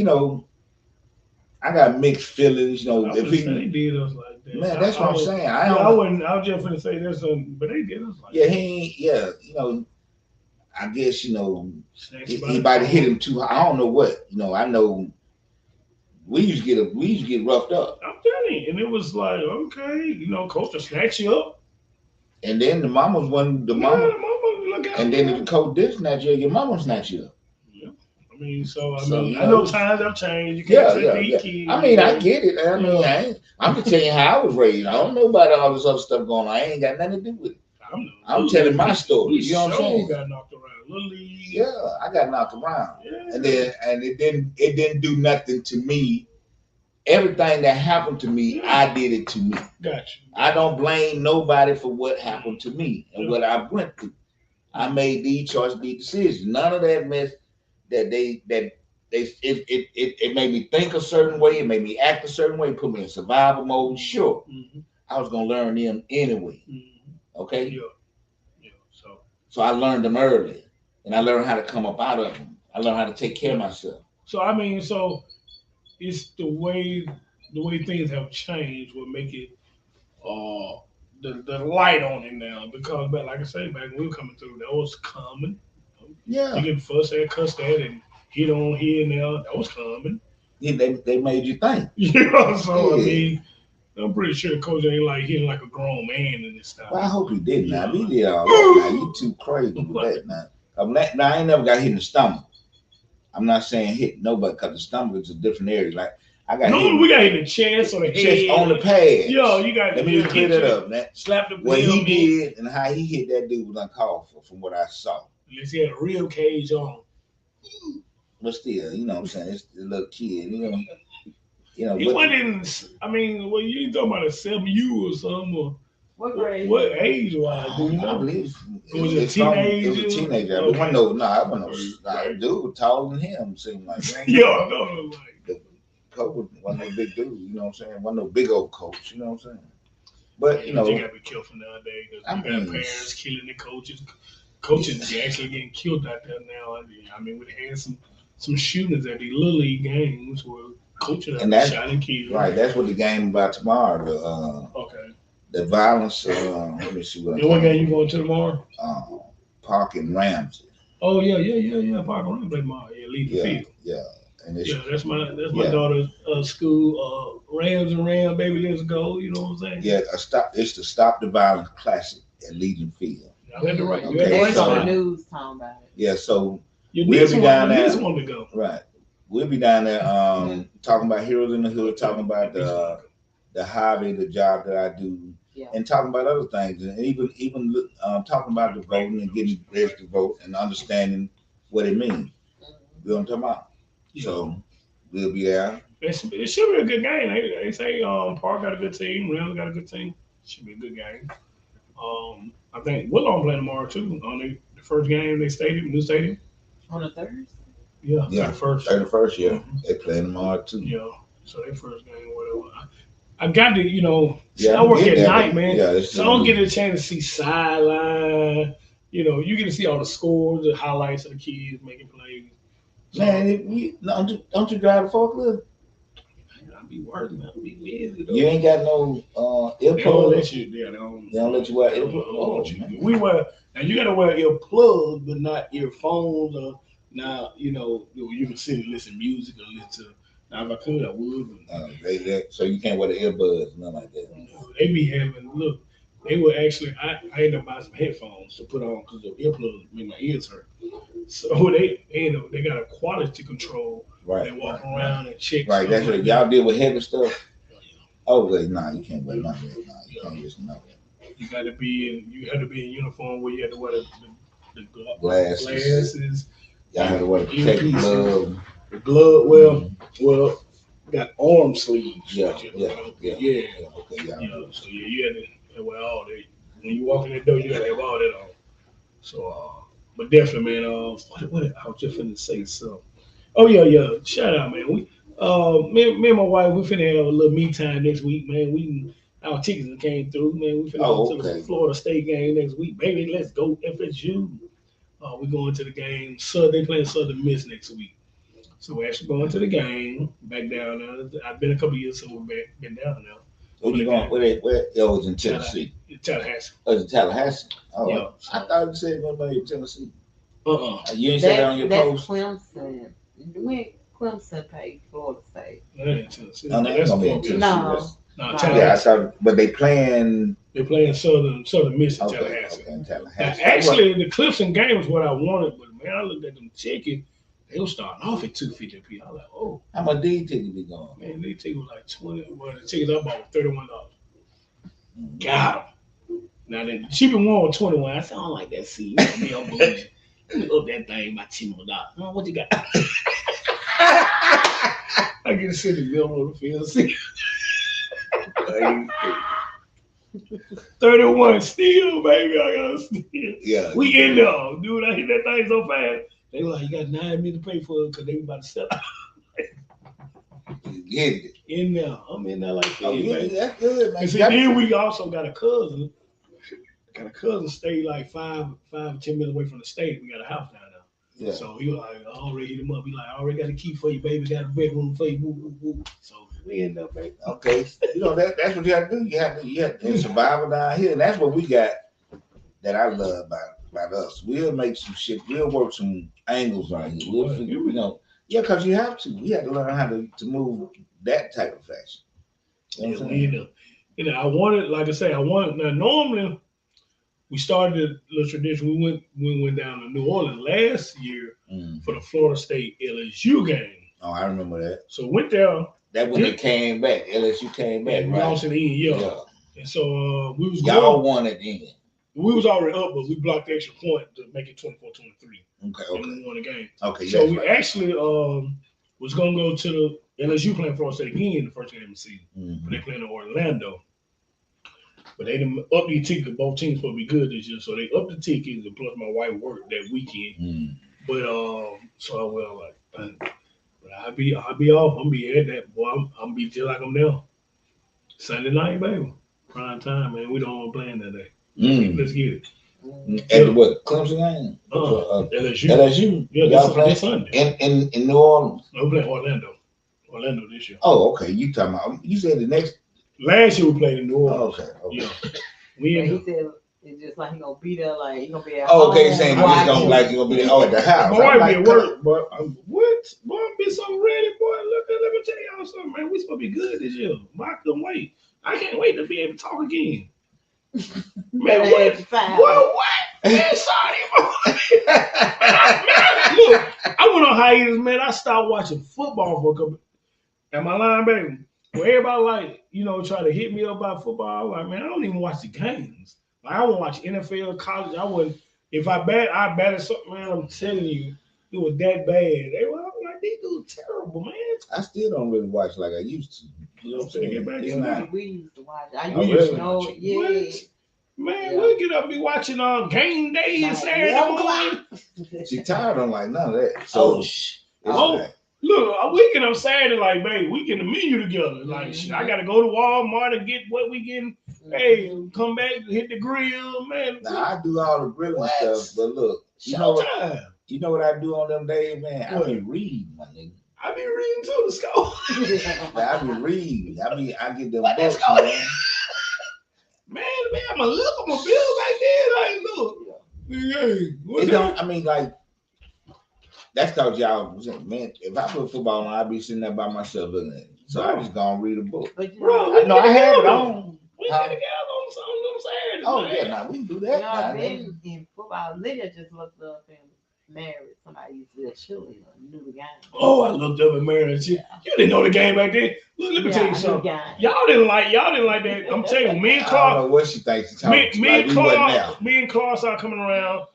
I got mixed feelings. I was if gonna say he, they did us like that. man, that's what I'm saying. I wouldn't. I was just gonna say there's some, but they did us like Yeah, that. he ain't. Yeah, I guess Snatched by he the might have hit collar. him too high. I don't know what. I know we used to get roughed up, I'm telling you, and it was like, okay, coach will snatch you up. and then the mama, Look out. and then if the coach did snatch you, your mama snatch you up. Yeah. I mean, so So, I know times have changed. You can't say these kids. I mean, I get it. I mean, I'm just telling you how I was raised. I don't know about all this other stuff going on. I ain't got nothing to do with it. I'm telling my story. You know what I'm saying? Got knocked around. Little league. Yeah, I got knocked around, Yeah. and it didn't do nothing to me. Everything that happened to me, I did it to me. Got you. I don't blame nobody for what happened to me and what I went through. I made these choices, these decisions. None of that mess that it made me think a certain way, it made me act a certain way, put me in survival mode. Sure, Mm-hmm. I was gonna learn them anyway. Mm-hmm. Okay, Yeah. so I learned them early, and I learned how to come up out of them. I learned how to take care of myself. So I mean, it's the way things have changed will make it the light on it now, because like I say, back when we were coming through, that was common. Yeah, You get fussed at, cussed at, and hit on here and there. That was common. yeah, they made you think. So I Yeah. mean, I'm pretty sure the coach ain't like hitting like a grown man in this style. Well, I hope he didn't. Now, if he did all that, now you too crazy with that. Now I ain't never got hit in the stomach. I'm not saying hit nobody because the stomach is a different area. Like I got Normally hit we got hit in the chest or the chest head. on the pad. Yo, you got Let me just clear that up. Now, Slap the what he bell, did and how he hit that dude was uncalled for, from what I saw. Unless he had a real cage on. But still, you know what I'm saying? It's a little kid, you know. He But wasn't. I mean, well, you ain't talking about a 7U or something. Or What grade? what age wise? Do you I know? believe Was it it's from- It was a teenager? teenager. Okay. But no, I wasn't no Right. dude was taller than him. Seemed like Yo, no, like. the coach wasn't no big dude. You know what I'm saying? Wasn't no big old coach. You know what I'm saying? But you know, you gotta be careful nowadays because I you got mean, parents killing the coaches. Coaches actually getting killed out there now. I mean, we had some shootings at the little league games where coaches And have that's- shot and killed. right? That's what the game about tomorrow. Okay. The violence. Let me see what. And what game you going to tomorrow? Park and Ramsey. Oh yeah. Park around play tomorrow. Yeah, lead the Yeah, field. yeah. And it's, Yeah, that's my yeah. daughter's school. Rams and Ram, baby, let's go. You know what I'm saying? yeah, it's the Stop the Violence Classic at Legion Field. I had to write. You Okay, had to Boys write on the something. news talking about it. Yeah, so Your we'll niece be want- down your niece there. wanted to go. Right, we'll be down there talking about Heroes in the Hood, talking about the hobby, the job that I do, Yeah. and talking about other things, and even talking about the voting and getting ready to vote and understanding what it means. You know what I'm talking about? Yeah. So we'll be there. It should be a good game. They say Park got a good team, Rams got a good team. Should be a good game. I think Woodlawn playing tomorrow too. On the first game, they stadium, new stadium. On a Thursday? Yeah, Yeah, the first. 31st, yeah, they playing tomorrow too. Yeah, so their first game, whatever. I got to, Yeah, I work get at that, night, but- man. yeah, it's So I don't still- get a chance to see sideline. You get to see all the scores, the highlights of the kids making plays. So, Man, don't you drive the forklift? I'll be working. I'll be busy. Though. You ain't got no They don't earplugs. let you. Yeah, They don't let you wear They don't earplugs. let you. Oh, man. We wear, and you gotta wear earplugs, but not earphones. Or now, you can sit and listen to music or listen to. Now, if I could, I would. But, So you can't wear the earbuds, nothing like that. they be having look. They were actually. I ended up buying some headphones to put on because the earplugs make my ears hurt. So they got a quality control. Right. They walk around and check. Right. stuff That's like what that. y'all deal with heavy stuff. Oh wait, nah, you can't wear none of that. Nah, you can't listen to none of that. You got to be in. You had to be in uniform where you had to wear the Glasses. glasses, Y'all have to wear protective Earpiece. gloves. the glove. Well, got arm sleeves. Yeah, but yeah. yeah. Okay, yeah. So you had to wear all that. When you walk in the door, you got to have all that on. So, but definitely, man. What I was just finna say something. Oh yeah. Shout out, man. Me and my wife, we finna have a little me time next week, man. Our tickets came through, man. We finna go to the okay. Florida State game next week, baby. Let's go FSU. We're going to the game. So they playing Southern Miss next week. So we're actually going to the game, back down there. I've been a couple years since we've been down there. Where you going? Where it was in Tennessee. Tallahassee. Oh, it's in Tallahassee. Oh, Yeah. I thought you said going to Tennessee. Uh-uh. You ain't said that on your That's post. Clemson. When Clemson paid Florida State. That ain't Tennessee. No, they ain't That's gonna be in Florida. Tennessee. No. No, No. Tallahassee. Yeah, I thought, but they playing. They're playing Southern Miss in Okay, Tallahassee. okay, in Now, Tallahassee. actually, the Clemson game was what I wanted, but man, I looked at them tickets. They were starting off at $250. I was like, oh How much D ticket be going? man, they ticket was like 20. Well, the tickets I bought was $31. Got them. Now the cheaper one was 21. I said, I don't like that. See, you know me, I'm bougie. Let me up that thing by $10 more. What you got? I get to sit in the middle of the field. See. 31 still, baby. I got to steal. Yeah. We in there, dude. I hit that thing so fast. They were like, you got 9 minutes to pay for it because they were about to sell it. Get it. In there. I'm in there like, Oh, hey, yeah, baby. that's good, man. And see, then we also got a cousin. Stayed like 5 or 10 minutes away from the state. We got a house down there. Yeah. So he was like, I already hit him up. He like, I already got a key for you, baby. Got a bedroom for you. Woo, woo, woo. So we end up, baby. Okay, that's what you have to do. You have to survive down here, and that's what we got. That I love about us. We'll make some shit. We'll work some angles on here. We'll figure, yeah, because you have to. We have to learn how to move that type of fashion. You know what I'm we saying? I wanted, like I say, now normally we started a little tradition. We went down to New Orleans last year Mm. for the Florida State LSU game. Oh, I remember that. So went there. That when they came back, LSU came back, And we right? lost in the end, yeah. Yeah. And so we was Y'all going. won at the end. We was already up, but we blocked the extra point to make it 24-23. Okay, And okay. we won the game. Okay, So that's we right. actually was gonna go to the LSU playing Florida State again in the first game of the season. Mhm. But they playing in Orlando. But they didn't up the ticket. Both teams supposed to be good this year, so they upped the tickets. And plus, my wife worked that weekend. Mm. But so I was like, but I'll be off. I'm be at that boy. I'm be just like I'm there. Sunday night, baby, prime time, man. We don't want to play that day. Let's get it. At the what? Clemson game? LSU. LSU. Yeah, Y'all this playing Sunday. in New Orleans. No, we playing Orlando. Orlando this year. Oh, okay. You talking about? You said the next. Last year we played in New Oh, Orleans. okay. Okay. Yeah. We But in he said it's just like he gonna be there, like he gonna be at Oh, okay. home Saying you watching. just don't like you gonna be there. Oh, at the house. my wife I'm be at like, work, but what? Boy, I'm be so ready, boy. Look, let me tell y'all something, man. We supposed to be good this year. But I couldn't wait. I can't wait to be able to talk again. Man, what? What? Man, sorry, man, look, I went on hiatus, man. I stopped watching football for a couple. Am I lying, baby? Well, everybody like, try to hit me up about football. I'm like, man, I don't even watch the games. Like, I won't watch NFL, college. I wouldn't. If I batted something, man. I'm telling you, it was that bad. They were like, these dudes terrible, man. I still don't really watch like I used to. You know what I'm saying? Get back It's in not- We used to watch. I We used used to to know. watch it. Yeah. What? Man, Yeah. we'll get up and be watching game day and Like, Saturday 1 morning. o'clock. She tired of like none of that. So Oh, it's oh. like, Look, we get up Saturday, like, babe, we get the menu together. Like, shit, I got to go to Walmart and get what we getting. Hey, come back, hit the grill, man. now I do all the grilling What? stuff, but look, you know Showtime. what I do on them days, man? I What? be reading, my nigga. I be reading too the score. Man, I be reading. I get them What is books, going man. Man, I'm a look, I'm a bill like that. Like, look. Hey, what It the- don't. I mean, like that's cause y'all, man. If I put football on, I be sitting there by myself looking at it. So I just gonna read a book. But you Bro, know, I know I have it together. on. We Huh? get together on some Saturday. Oh man. yeah, now we can do you that. know, Now, then in football, Lydia just looked up and married somebody used to be a cheerleader, knew the game. Oh, I looked up at Mary and shit. You didn't know the game back then. Look, let me tell you something. Y'all didn't like that. I'm telling you, me and I don't Clark, know what she thinks she's me, talking. me Like and we wasn't there. Clark, me and Clark started coming around.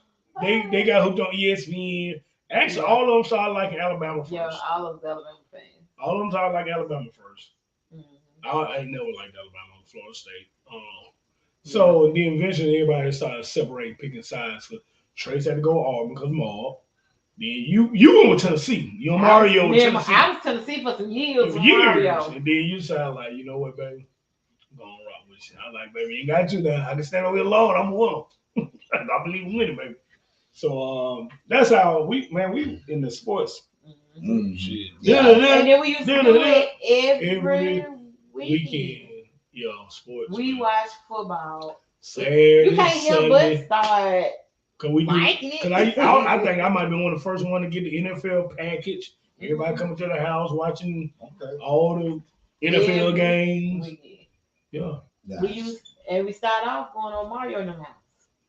They got hooked on ESPN. Actually, Yeah. all of them started liking Alabama first. Yeah, all of the Alabama fans. All of them started liking Alabama first. Mhm. I ain't never liked Alabama or Florida State. So then eventually everybody started separating, picking sides. So Trace had to go to Auburn because Maul. Then you went with Tennessee. You and Mario with Tennessee. I was Tennessee for some years. For with years. Mario. And then you sound like, you know what, baby? I'm gonna rock with you. I was like, baby, you got you now. I can stand over here alone. I'm a winner. I believe in winning, baby. So that's how we in the sports Mhm. Mhm. shit. Yeah. And then we used to do it every weekend. Weekend. Sports. We man. watch football. Saturday, You can't help Sunday. but start Cause we do. liking it. Cause I think I might be one of the first one to get the NFL package. Everybody coming to the house watching Okay. all the NFL Every games. weekend. Yeah. We start off going on Mario in the house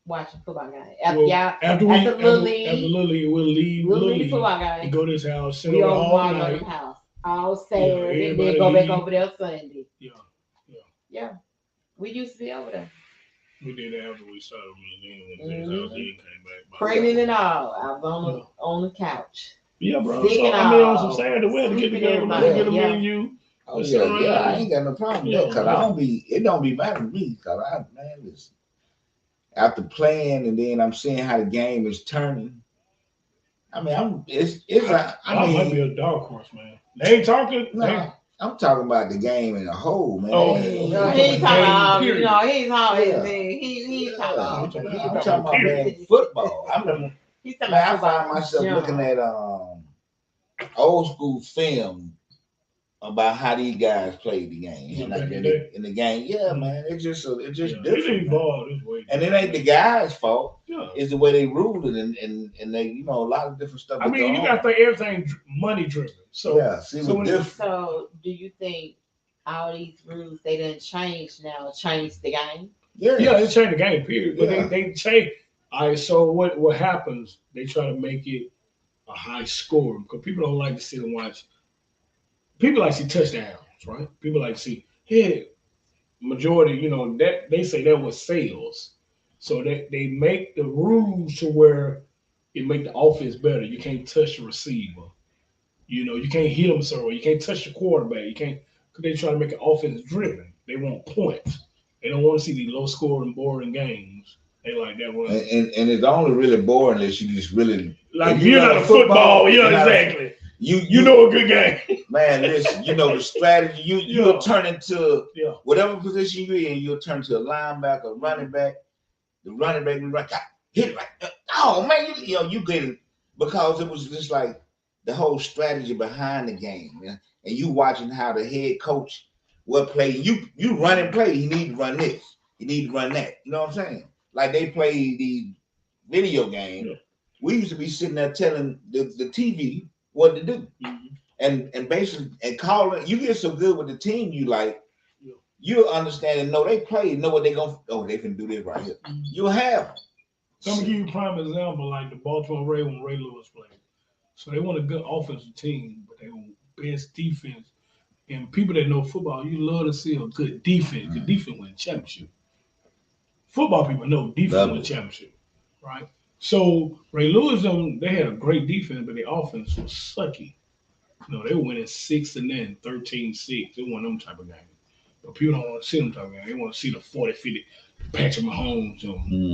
watching football games. Well, after Little League, we'll leave Little Little League League football and games. go to his house, sit We over on all Mario in night. the house all Saturday, everybody then go back leave. over there Sunday. Yeah. Yeah, we used to be over there, We did that after we started museum. When the came back. pregnant and all. I was on the couch. Yeah, bro. Sick So, and I mean, on all. some Saturday, we had to get Sleeping together, every man, night, get a yeah. menu. Oh yeah, I ain't got no problem with that because Yeah. I don't be. It don't be mad at me because listen. After playing and then I'm seeing how the game is turning. I mean, I might be a dark horse, man. They ain't talking. No, I'm talking about the game in a whole, man. Oh, No, he ain't talking about, period. you know, he's talking Yeah. about he's talking about. I'm talking about man, football. He's talking Man, I about find myself football. looking at old school film about how these guys played the game. Yeah, And like back in the day. in the game, yeah, man, it's just Yeah, it different. man. evolved this way. And it ain't the guys' fault. Yeah. It's the way they ruled it and they, a lot of different stuff. I mean, you got to think everything money driven. So yeah, see so what when different. So, do you think all these rules they done changed now, changed the game. Yeah. Yeah, they changed the game, period. But Yeah. they change. All right, so what happens? They try to make it a high score because people don't like to sit and watch. People like to see touchdowns, right? People like to see hit. Majority, that they say that was sales. So they make the rules to where it make the offense better. You can't touch the receiver. You can't hit them so you can't touch the quarterback. You can't because they try to make it offense driven. They want points. They don't want to see these low scoring, boring games. They like that one. And it's only really boring unless you just really Like if you're not a football. Yeah, you're not exactly. you know a good game. man, listen, the strategy, you'll turn into Yeah. whatever position you're in, you'll turn to a linebacker, running back, the running back will run, hit it right. Oh man, you get it because it was just like the whole strategy behind the game. And you watching how the head coach what play you run and play, he need to run this, he need to run that. You know what I'm saying? Like they play the video game. Yeah. We used to be sitting there telling the TV what to do. Mm-hmm. And basically and calling you get so good with the team you like, Yeah. you'll understand and know they play, know what they they can do this right here. Mm-hmm. You'll have. So I'm gonna give you a prime example, like the Baltimore Ravens when Ray Lewis played. So they want a good offensive team, but they want best defense. And people that know football, you love to see a good defense. The defense win championship. Football people know defense win championship, right? So Ray Lewis, they had a great defense, but their offense was sucky. They were winning 6-9, 13-6. They want them type of games. But people don't want to see them type of games. They want to see the 40-50 Patrick Mahomes.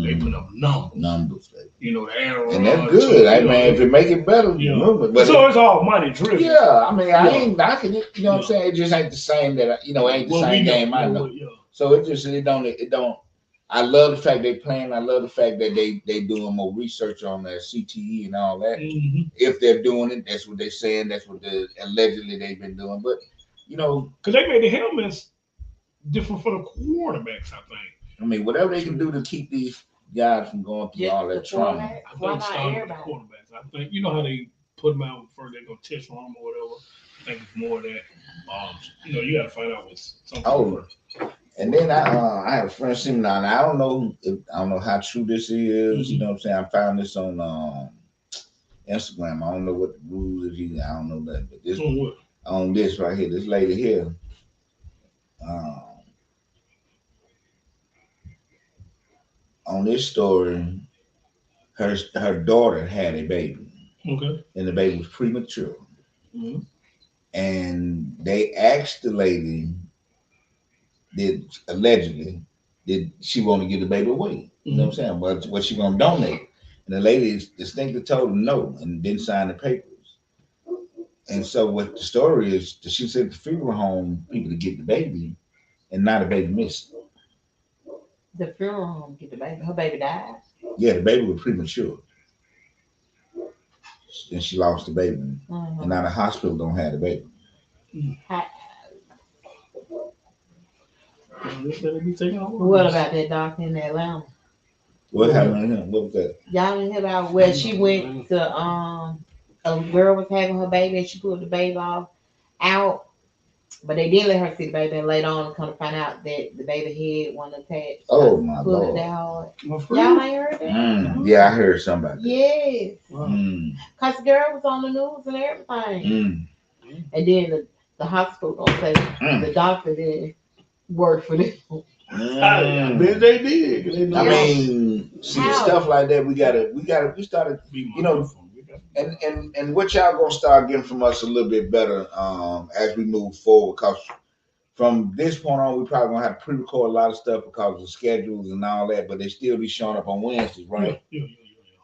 They put up numbers. Aaron and that's good. Man, if it make it better, but so it's all money driven. Yeah, I mean, I ain't knocking it. You know what I'm saying? It just ain't the same that it ain't the same game I know. So it don't. I love the fact they playing. I love the fact that they doing more research on the CTE and all that. Mm-hmm. If they're doing it, that's what they're saying. That's what allegedly they've been doing. But because they made the helmets different for the quarterbacks, I think. I mean, whatever they can do to keep these guys from going through all that trauma. I think starting with the quarterbacks. I think how they put them out first. They're gonna test arm or whatever. I think it's more of that. You got to find out what's something first. And then I had a friend send me now. I don't know how true this is. Mm-hmm. You know what I'm saying? I found this on Instagram. I don't know what the rules is. I don't know that. But this on this right here, this lady here. On this story, her daughter had a baby. Okay. And the baby was premature. Mm-hmm. And they asked the lady, did she want to give the baby away? You know what I'm saying? What she gonna donate? And the lady distinctly told them no and didn't sign the papers. And so what the story is, she sent the funeral home people to get the baby, and now the baby missed. The funeral home get the baby. Her baby died. Yeah, the baby was premature. And she lost the baby. And now the hospital don't have the baby. What about that doctor in Atlanta? What happened to him? What was that? Y'all didn't hear about where she went to a girl was having her baby and she pulled the baby out, but they didn't let her see the baby, and later on come to find out that the baby head wasn't attached. Oh my Lord. That hard. Y'all ain't heard that? Yeah, I heard somebody. Yes. Because the girl was on the news and everything. And then the hospital gonna say the doctor did work for them. I bet they did. I mean, see stuff like that. We started, and what y'all gonna start getting from us a little bit better as we move forward. Because from this point on, we probably gonna have to pre-record a lot of stuff because of the schedules and all that. But they still be showing up on Wednesdays, right? Yeah.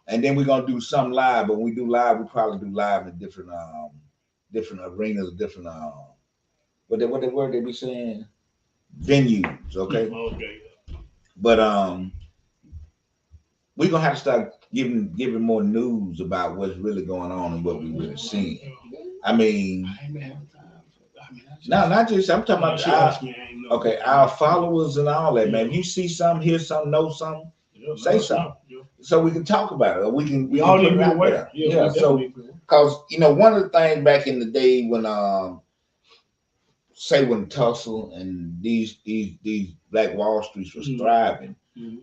And then we're gonna do some live. But when we do live, we probably do live in different arenas, different what the word they be saying. Venues, okay. But we're gonna have to start giving more news about what's really going on and what we really seeing. I mean, no, not just I'm talking about our followers and all that, man. If you see something, hear something, know something, say something, so we can talk about it. Or we can all need to be aware. Yeah. So, because one of the things back in the day when say when Tussle and these Black Wall Streets was thriving,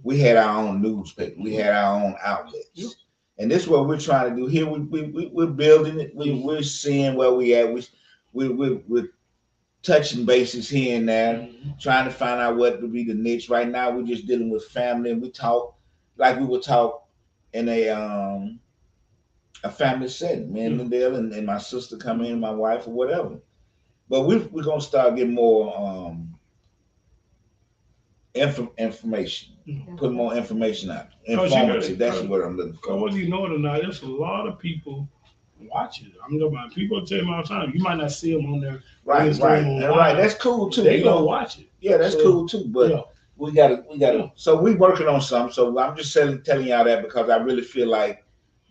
we had our own newspaper, we had our own outlets, and this is what we're trying to do here. We're building it. We're seeing where we at. We're touching bases here and there, trying to find out what would be the niche. Right now, we're just dealing with family, and we talk like we would talk in a family setting. Me and Lindell and my sister come in, my wife or whatever. But we're gonna start getting more information, put more information out. Informative. That's what I'm looking for. Whether you know it or not, there's a lot of people watching. I'm talking about people tell me all the time. You might not see them on there. Right. That's cool too. They gonna watch it. Yeah, that's cool too. But we gotta. So we working on something. So I'm just telling y'all that because I really feel like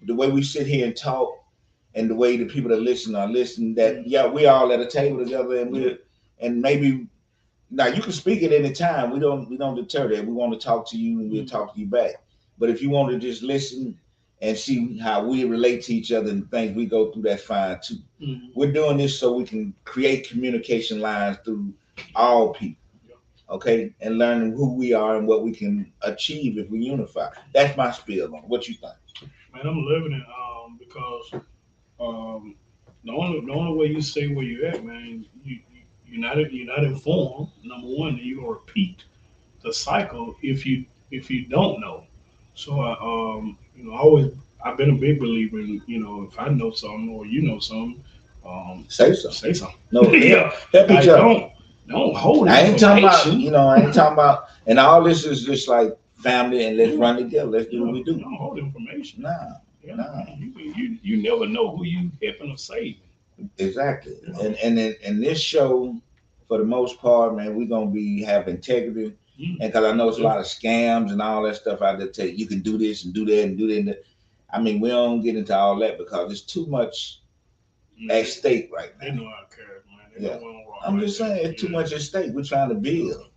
the way we sit here and talk. And the way the people that listen are listening, that we all at a table together, and maybe now you can speak at any time. We don't deter that. We want to talk to you, and we'll talk to you back. But if you want to just listen and see how we relate to each other and things we go through, that's fine too. We're doing this so we can create communication lines through all people, okay, and learning who we are and what we can achieve if we unify. That's my spiel on it. What you think? Man, I'm living it because. The only way you stay where you're at, man, you're not informed. Number one, and you're gonna repeat the cycle if you don't know. So I've been a big believer in, if I know something or you know something, say something. Say something. No, help each other. Don't hold. I ain't talking about, I ain't talking about, and all this is just like family and let's run together. Let's do what we do. Don't hold information. Nah. You never know who you helping or saving. Exactly. And in this show, for the most part, man, we're gonna have integrity. And because I know it's a lot of scams and all that stuff out there. Tell you can do this and do that and do that. And I mean, we don't get into all that because there's too much at stake right now. They know our character, man. I'm just saying, it's too much at stake. We're trying to build.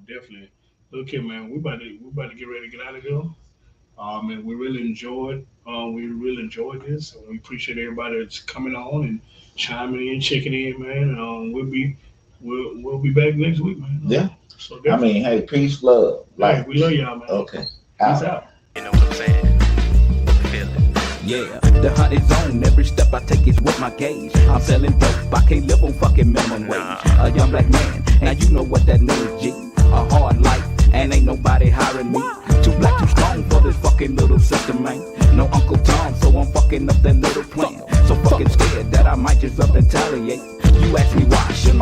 Definitely. Look here, man. We about to get ready to get out of here. And we really enjoyed this, and we appreciate everybody that's coming on and chiming in, checking in, man. And we'll be back next week, man. Yeah. So I mean, hey, peace, love, life. We love y'all, man. Okay. Peace out. You know what I'm saying? Feel it. Yeah, the hunt is on. Every step I take is with my gauge. I'm selling dope. I can't live on fucking minimum wage. A young black man, now you know what that means, G. A hard life.